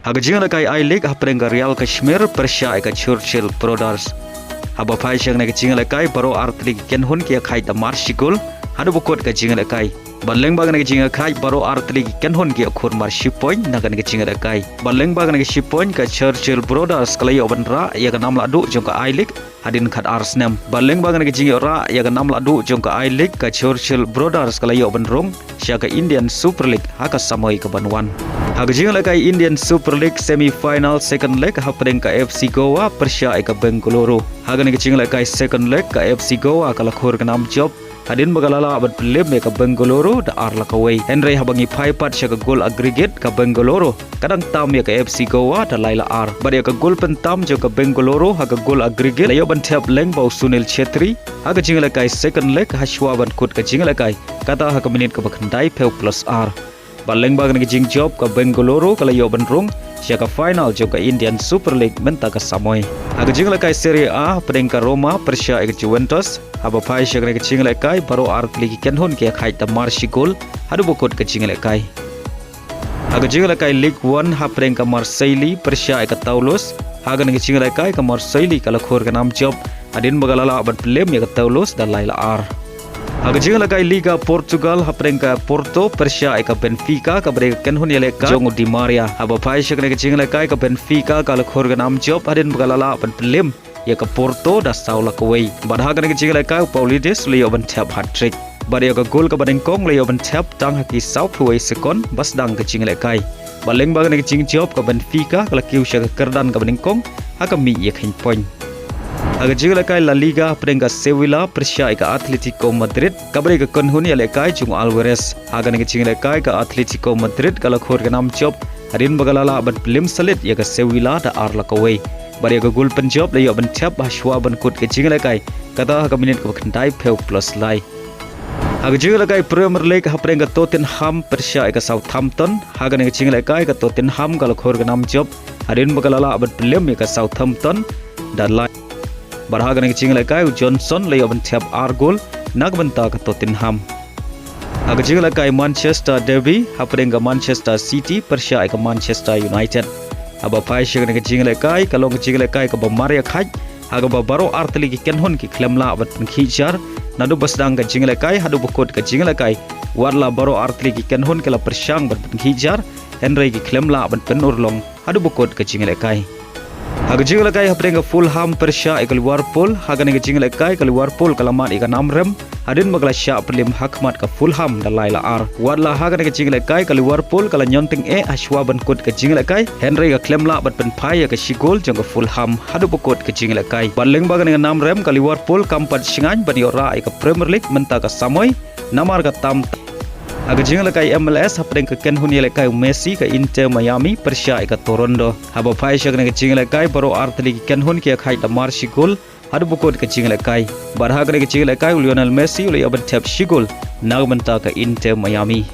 Haga jinga lakai I League haprenga Real Kashmir Persha eka Churchill Brothers. Haba pai shang nega jinga lakai baro artli ken hun kia khai ta marshigul hadu bukot ka jinga lakai. Baleng baga nega jinga khai baro artli ken hun kia khur marshi point naga nega jinga lakai. Baleng baga nega shi point ka Churchill Brothers kalai oban ra ya ka nam ladu jong ka I League hadin khat Arsenal. Baleng baga nega jinga ra ya ka nam ladu jong ka I League ka Churchill Brothers kalai oban Rung sya ka Indian Super League haka samoi ka banwan. Haga jinga lakai Indian Super League semi-final second leg hapring ka FC Goa Persha eka Bengaluru. Haga nega jinga lakai second leg ka FC Goa kala khur ka nam job hadin magalala abad Liem ka Bengaluru da arla ka way. Henry habangi paipat sya ka goal aggregate ka Bengaluru kadang tam ya ka FC Goa da laila ar. Bari ka goal pentam jo ka Bengaluru haga goal aggregate layo ban tap leng bau Sunil Chhetri. Haga jinga lakai second leg hashwa ban kut ka jinga lakai kata haga minit ka bakhandai peu plus r. Baleng baga nega jing job ka Bengaluru kala yo ban Rung sya ka final jo ka Indian Super League menta ka samoy. Haga jing lakai Serie A pedeng ka Roma Persha eka Juventus haba pai sya nega jing lakai baro art league ken hun kia khai ta marshi goal hadu bokot ka jing lakai. Haga jing lakai League 1 ha pedeng ka Marseille Persha eka Toulouse. Haga nega jing lakai ka Marseille kala khur ka nam job hadin magalala abad Liem ya ka Toulouse da laila ar. Haga jinga lakai Liga Portugal hapring ka Porto Persha eka Benfica ka breka ken hun yele ka Jongu Di Maria haba pai shak ne jinga lakai ka Benfica kala khor ga nam job hadin bagalala ban Liem ya ka Porto da saula ka way. Bad haga ne jinga lakai Paulides leo ban tap hat trick. Bad ya ka gol ka badeng kong leo ban tap tang haki sau phuai sekon bas dang ka jinga lakai. Baleng baga ne jing job ka Benfica kala kiu sha ka kerdan ka badeng kong haka mi ya khin point. Haga jinga lakai La Liga pedeng ka Sevilla Persha eka Atletico Madrid kabre ka konhun ya lekai Jung Alvarez. Haga ne jinga lakai ka Atletico Madrid kala khor ka nam job hadin bagalala ban Liem salit ya ka Sevilla da arla ka way. Bari ka gol pen job layo ban tap hashwa ban kut ka jinga lakai kata haga minit ka bakhandai peu plus lai. Haga jinga lakai Premier League hapring ka Tottenham Persha eka Southampton. Haga ne jinga lakai ka Tottenham kala khor ka nam job hadin bagalala ban Liem ya ka Southampton da lai. Barhaga nega jinga lakai Johnson layo ban tap ar goal nag banta ka Tottenham. Haga jinga lakai Manchester Derby hapring ka Manchester City Persha eka Manchester United. Aba pai shag nega jinga lakai kalong jinga lakai ka Bamaria khaj haga ba baro artli ki kenhon ki khlemla abat khijar nadu basdang ka jinga lakai hadu bokot ka jinga lakai warla baro artli ki kenhon kala persyang bat khijar Henry ki khlemla abat penurlong hadu bokot ka jinga lakai. Haga jinga lakai hapring ka Fulham Persha eka Liverpool. Haga nega jinga lakai ka Liverpool kalamat eka namrem hadin magla sya perlim hakmat ka Fulham da laila ar. Wadla haga nega jinga lakai ka Liverpool kala nyonting hashwa ban kut ka jinga lakai Henry ka klemla bat pen pai ka shigol jong ka Fulham hadu bokot ka jinga lakai. Baleng baga nega namrem ka Liverpool kampat singan bani ora eka Premier League menta ka samoy namar ka tam. Haga jinga lakai MLS hapring ka kenhun ya lakai Messi ka Inter Miami Persha eka Toronto. Haba pai shak nega jinga lakai baro artli ki kenhun kia khai ta marshi goal hadu bokot ka jinga lakai. Barhaga nega jinga lakai Lionel Messi ule aban tap shigol nag menta ka Inter Miami.